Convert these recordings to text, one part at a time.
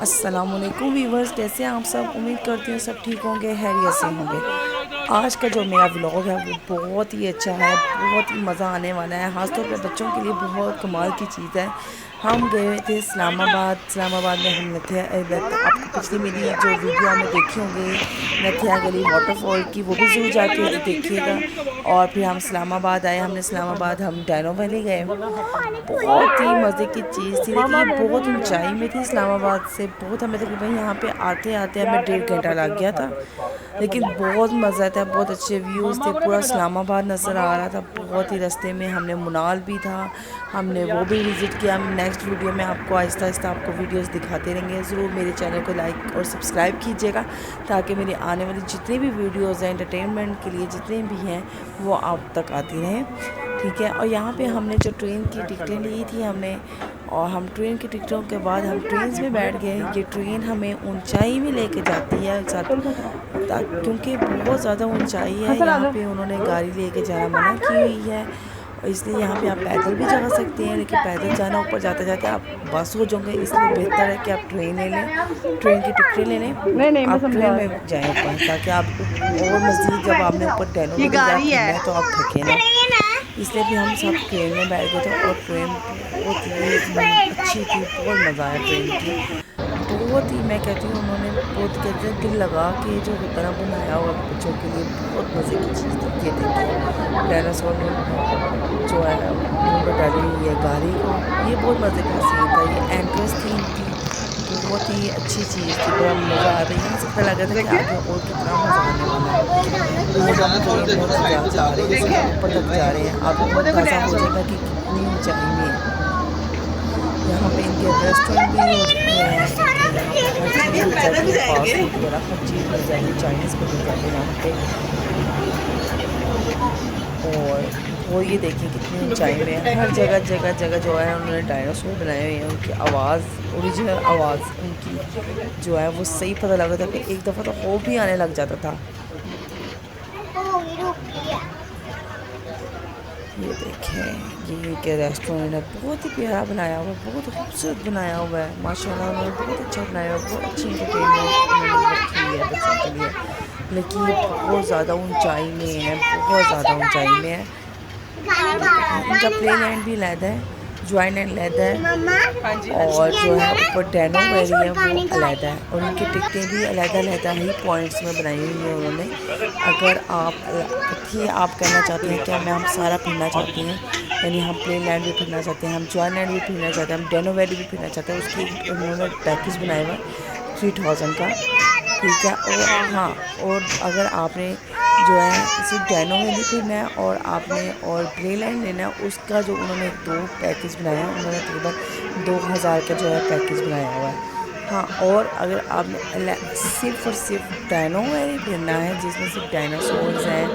अस्सलामुअलैकुम वीवर्स, कैसे हैं आप सब। उम्मीद करती हूँ सब ठीक होंगे, खैरियत से होंगे। आज का जो मेरा व्लॉग है वो बहुत ही अच्छा है, बहुत ही मज़ा आने वाला है। ख़ासतौर पे बच्चों के लिए बहुत कमाल की चीज़ है। हम गए हुए थे इस्लामाबाद में। हम आपको पिछली मेरी जो वीडियो हमें देखी होंगी नथिया गली वाटरफॉल की, वो भी ज़रूर जाके देखिएगा। और फिर हम इस्लामाबाद आए, हमने इस्लामाबाद हम डैनो वैली गए। बहुत ही मज़े की चीज़ थी, लेकिन ये बहुत ऊंचाई में थी इस्लामाबाद से। बहुत हमें तकरीबन यहाँ पे आते आते हमें 1.5 घंटा लग गया था, लेकिन बहुत मज़ा था। बहुत अच्छे व्यूज़ थे, पूरा इस्लामाबाद नज़र आ रहा था। बहुत ही रास्ते में हमने मुनाल भी था, हमने वो भी विज़िट किया। हम नेक्स्ट वीडियो में आपको आहिस्ता आहिस्ता आपको वीडियोस दिखाते रहेंगे। ज़रूर मेरे चैनल को लाइक और सब्सक्राइब कीजिएगा, ताकि मेरी आने वाली जितनी भी वीडियोज़ हैं एंटरटेनमेंट के लिए जितने भी हैं वो आप तक आती रहें, ठीक है। और यहाँ पे हमने जो ट्रेन की टिकटें ली थी हमने, और हम ट्रेन की टिकटों के बाद हम ट्रेन में बैठ गए। ये ट्रेन हमें ऊंचाई में लेके जाती है क्योंकि बहुत ज़्यादा ऊंचाई है। यहाँ पे उन्होंने गाड़ी लेके जाना मना की हुई है, और इसलिए यहाँ पे आप पैदल भी जा सकते हैं, लेकिन पैदल जाना ऊपर जाते जाते आप बस हो जाओगे। इसलिए बेहतर है कि आप ट्रेन ले लें, ट्रेन की टिकटें ले लें, आप ट्रेन में जाएँ ऊपर, ताकि आप और मज़ीद जब आपने ऊपर डैनो में फिरना है तो आप थके ना। इसलिए भी हम सब ट्रेन में बैठ गए थे, और ट्रेन बहुत ही अच्छी थी, बहुत मज़ा आया ट्रेन की। बहुत ही, मैं कहती हूँ उन्होंने बहुत कहते हैं दिल लगा के जो होता बनाया हुआ बच्चों के लिए, बहुत मज़े की चीज़ थी। ये देखिए डायनासोर ने जो है वो डाली हुई है गाड़ी को, ये बहुत मज़े का सीन था। ये एंट्रेंस थी इनकी, बहुत ही अच्छी चीज़ थी, बड़ा मज़ा आ रहा है। सबसे लगा था कि आगे और कितना मज़ा आने वाला है। हम ट्रेन में जा रहे हैं, ऊपर तक जा रहे हैं। आपको अंदाज़ा हो जाएगा कि कितनी ऊंचाई में है। यहाँ पे इनके रेस्टोरेंट भी हैं, हर चीज़ मिल जाती है, फास्ट फूड वगैरह हर चीज़ मिल जाती है, चाइनीज़ भी मिल जाती है यहाँ पे। और वो ये देखिए कितनी ऊंचाई में है। हर जगह जगह जगह जो है उन्होंने डायनासोर बनाए हुए हैं। उनकी आवाज़, ओरिजिनल आवाज़ उनकी जो है वो सही पता लगा था कि एक दफ़ा तो वो भी आने लग जाता था। ये देखें, ये के रेस्टोरेंट है, बहुत ही प्यारा बनाया हुआ है, बहुत खूबसूरत बनाया हुआ है। माशाल्लाह उन्होंने बहुत अच्छा बनाया हुआ है, बहुत अच्छी एंटरटेनमेंट उन्होंने रखी है बच्चों के लिए। लेकिन ये बहुत ज़्यादा ऊंचाई में है, बहुत ज़्यादा ऊंचाई में है। इनका प्ले लैंड भी अलग है, ज्वाइन एंड अलग है, और जो है ऊपर डैनो वैली है वो अलग है। और उनकी टिकटें भी अलग ही पॉइंट्स में बनाई हुई हैं उन्होंने। अगर आप कहना चाहते हैं कि हम सारा फिरना चाहते हैं, यानी हम प्ले लैंड भी फिरना चाहते हैं, हम ज्वाइन लैंड भी फिरना चाहते हैं, हम डैनो वैली भी फिरना चाहते हैं, उसकी उन्होंने पैकेज बनाया हुआ है 3000 का, ठीक है। और हाँ, और अगर आपने जो है सिर्फ डैनो में नहीं फिरना है और आपने और प्ले लाइन लेना है, उसका जो उन्होंने 2 पैकेज बनाया है, उन्होंने तकरीबन 2000 का जो है पैकेज बनाया हुआ है। हाँ, और अगर आपने सिर्फ और सिर्फ डैनो वैली फिरना है, जिसमें सिर्फ डायनासोर्स हैं,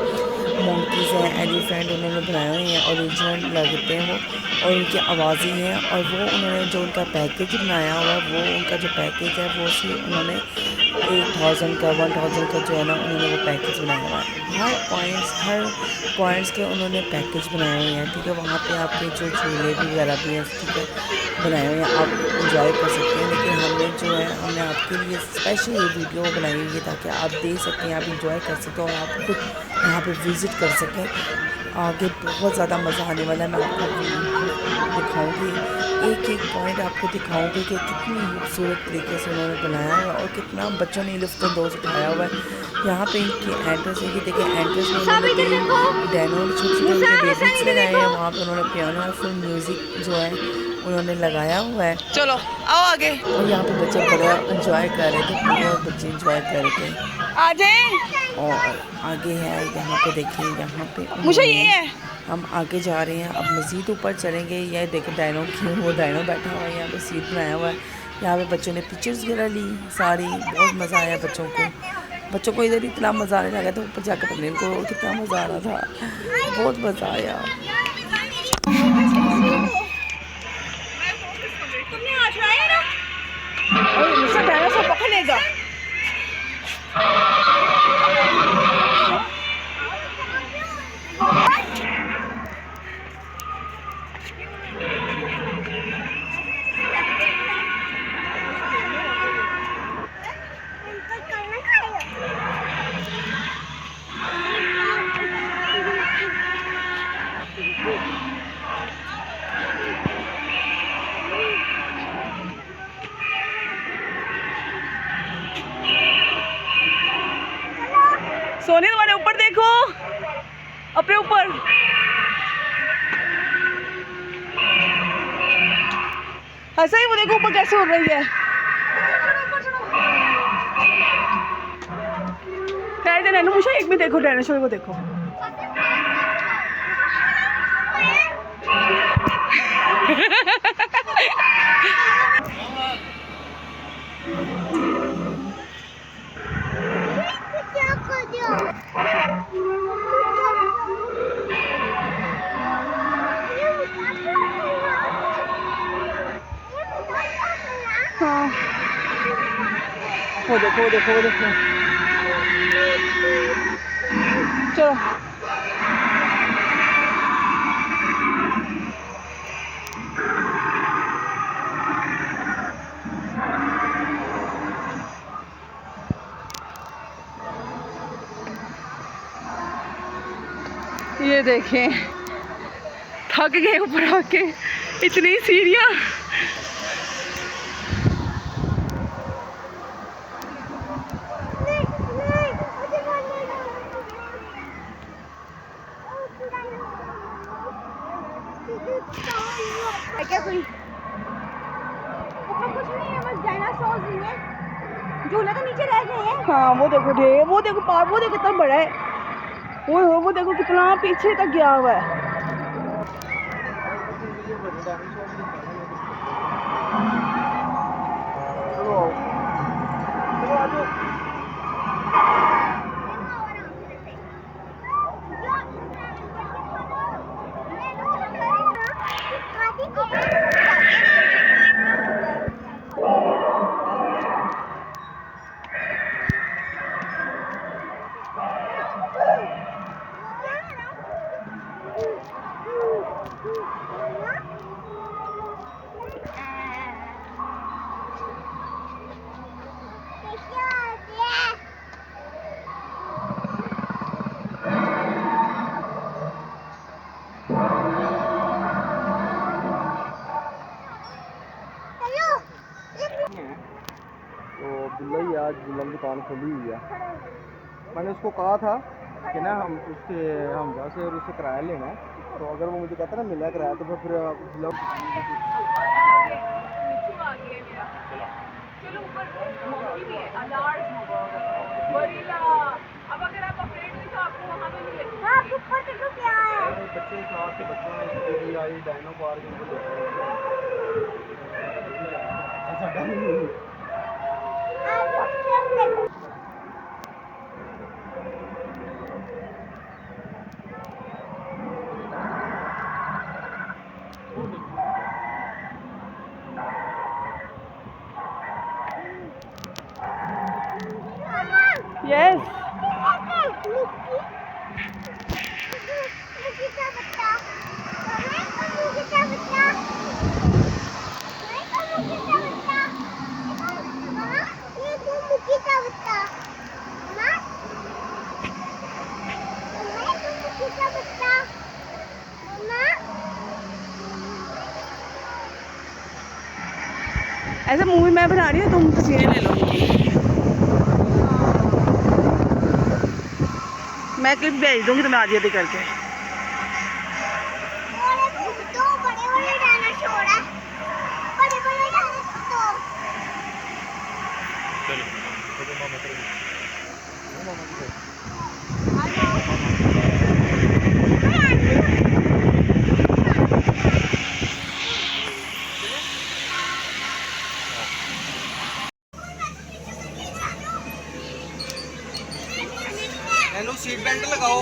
मंकीज़ हैं, एलिफेंट उन्होंने बनाए हुए हैं, ओरिजिनल लगते हैं वो, और उनकी आवाज़ें हैं। और वो उन्होंने जो उनका पैकेज बनाया हुआ है, वो उनका जो पैकेज है वो सिर्फ उन्होंने 1000 का 1000 का जो है ना उन्होंने वो पैकेज बनाया हुआ है। हर पॉइंट्स के उन्होंने पैकेज बनाए हुए हैं, ठीक है। वहाँ पे आपके जो झूले वगैरह भी हैं, ठीक है, बनाए हुए हैं, आप इंजॉय कर सकते हैं। लेकिन हमने आपके लिए स्पेशल ये वीडियो बनाई हुई है, ताकि आप देख सकें, आप इंजॉय कर सकें, और आप खुद यहाँ पे विज़िट कर सकें। आगे बहुत ज़्यादा मज़ा आने वाला है। मैं आपको दिखाऊंगी, एक एक पॉइंट आपको दिखाऊंगी कि कितनी खूबसूरत तरीके से उन्होंने बनाया है, और कितना बच्चों ने लुत्फ़ अंदोज़ उठाया हुआ है। यहाँ पे इनकी एंट्रेंस है, ये देखिए एंट्रेंस में उन्होंने डैनो छोटे छोटे बेबीज लगाए हैं। वहाँ पे उन्होंने पियानो और फुल म्यूज़िक जो है उन्होंने लगाया हुआ है। चलो आओ आगे। और यहाँ पे बच्चे बड़ा इंजॉय कर रहे थे, बहुत बच्चे इंजॉय कर रहे थे। आ जाए। और आगे है, यहाँ पे देखिए, यहाँ पे मुझे ये है, हम आगे जा रहे हैं। अब मज़ीद ऊपर चलेंगे। यह देखो डायनो क्यों, वो डायनो बैठा हुआ है, यहाँ पे सीट बनाया हुआ है। यहाँ पे बच्चों ने पिक्चर्स वगैरह ली सारी, बहुत मज़ा आया बच्चों को इधर इतना मज़ा आने लगा था, ऊपर जाकर पकड़ने को कितना मज़ा आ रहा था, बहुत मज़ा आया। सोनी तुम्हारे ऊपर देखो, अपने ऊपर। ऐसा ही वो देखो ऊपर कैसे उड़ रही है। खैर नैनू मुझे एक भी देखो, डायनासोर को देखो। हाँ वो देखो वो देखो वो देखो। चलो ये देखें, थक गए ऊपर आके, इतनी सीढ़ियाँ। क्या कोई ऊपर कुछ नहीं है, बस डायनासोर्स ही है। झूले तो नीचे रह गए हैं। हाँ वो देखो ढेर, वो देखो पार्क, वो देखो कितना बड़ा है। वो देखो कितना पीछे तक गया हुआ है। तो अब्दुल्ला ही आज झूलन दुकान खोली हुई है। मैंने उसको कहा था कि ना हम उससे हमजा से और उससे किराया लेना है, तो अगर वो मुझे कहता ना मिला किराया तो फिर बच्चे साथ के बच्चों ने आई डायनो पार्क यस ऐसा मूवी मैं बना रही हूँ, तुम तस्वीरें ले लो। मैं क्लिप भेज दूंगी तुम्हें आज ये करके। सीट बेल्ट लगाओ।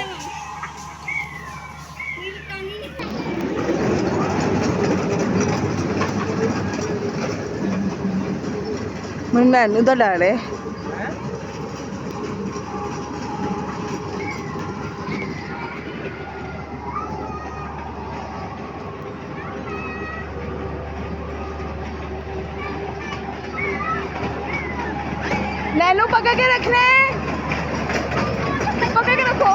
मैं नैनू तो डर है। नैनू पकड़ के रखने, पकड़ के रखो,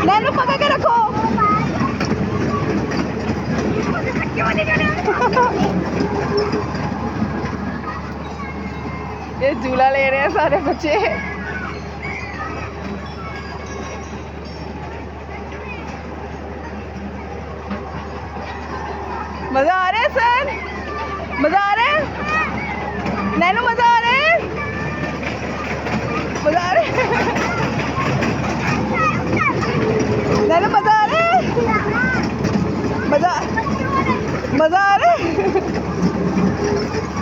नैनू पकड़ के रखो। ये झूला ले रहे हैं सारे बच्चे। मजा आ रहा है सर? मजा आ रहा है? नैनू मजा आ रहा है? मजा आ रहा है? नैनू मजा आ रहा है? मजा मजा आ रहा है?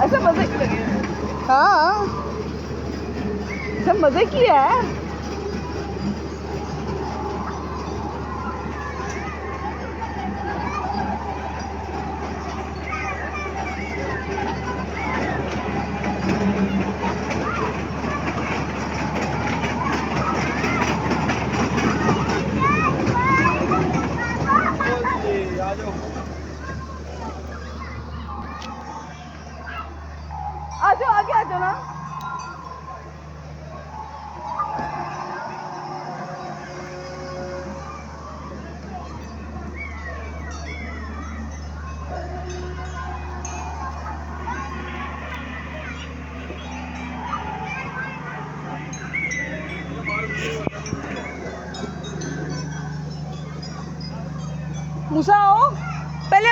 ऐसा मजे, हाँ सब मजे किया है। आ जाओ आगे आ जाओ ना। मूसा आओ पहले।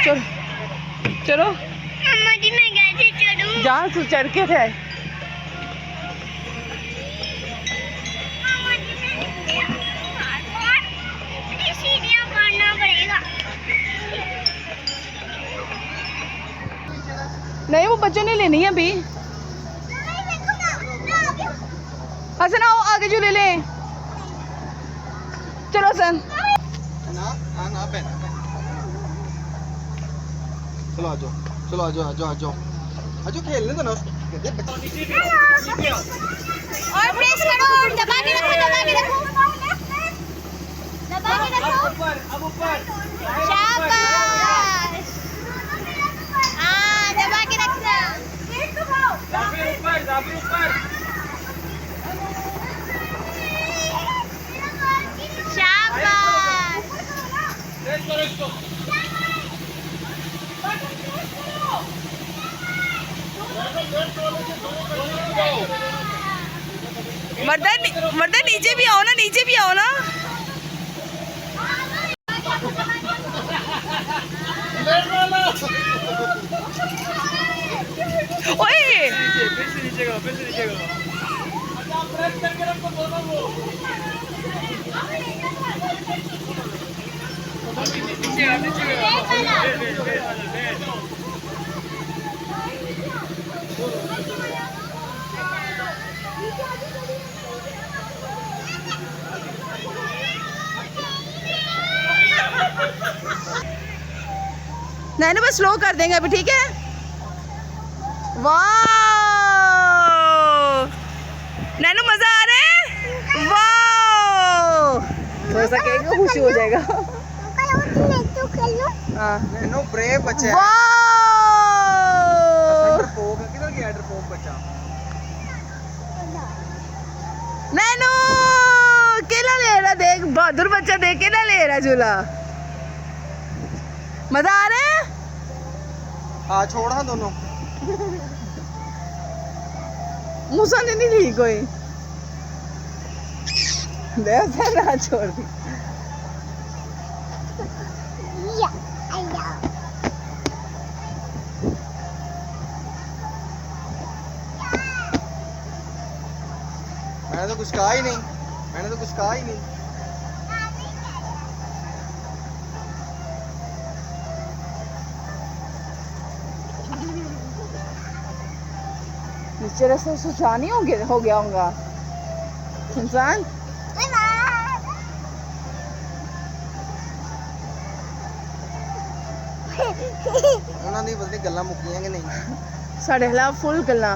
चलो चलो मम्मा जी मैं कैसे चढ़ूं? जहाँ तू चढ़ के थे। मम्मा जी मैं सीढ़ियाँ पारना पड़ेगा। नहीं वो बच्चों ने लेनी है अभी। हसन आओ आगे जो ले लें। चलो हसन। ना पहना। चलो आ जाओ, चलो आ जाओ, आ जाओ, आ जाओ, आ जाओ, खेलने दो ना उसको। और प्रेस करो और दबा के रखो, दबा के रखो, दबा के रखो। अब ऊपर शाबाश। हाँ दबा के रखना। शाबाश। मर्दा नीचे भी आओ ना, नीचे भी आओ ना। ओए नीचे करो। नैनू बस स्लो कर देंगे अभी, ठीक है? वाह नैनू मजा आ रहा है। वाह थोड़ा सा कहेगा खुशी हो जाएगा। हाँ नैनो ब्रेव बच्चा है। वाह डरपोक है, किधर गया डरपोक बच्चा? नैनू केला ले रहा, देख बहादुर बच्चा देख केला ले रहा झूला। मजा आ रहा है? हाँ छोड़ हाँ दोनों। मूसा ने नहीं ली कोई। देख ना छोड़ दी। मैंने तो कुछ कहा ही नहीं, मैंने तो कुछ कहा ही नहीं। नीचे रास्ता सुनसान ही हो गया होगा सुनसान। ਉਹਨਾਂ ਦੀ ਪਤਾ ਨਹੀਂ ਗੱਲਾਂ ਮੁੱਕੀਆਂ ਕਿ ਨਹੀਂ। साढ़े खिलाफ फुल गल्ला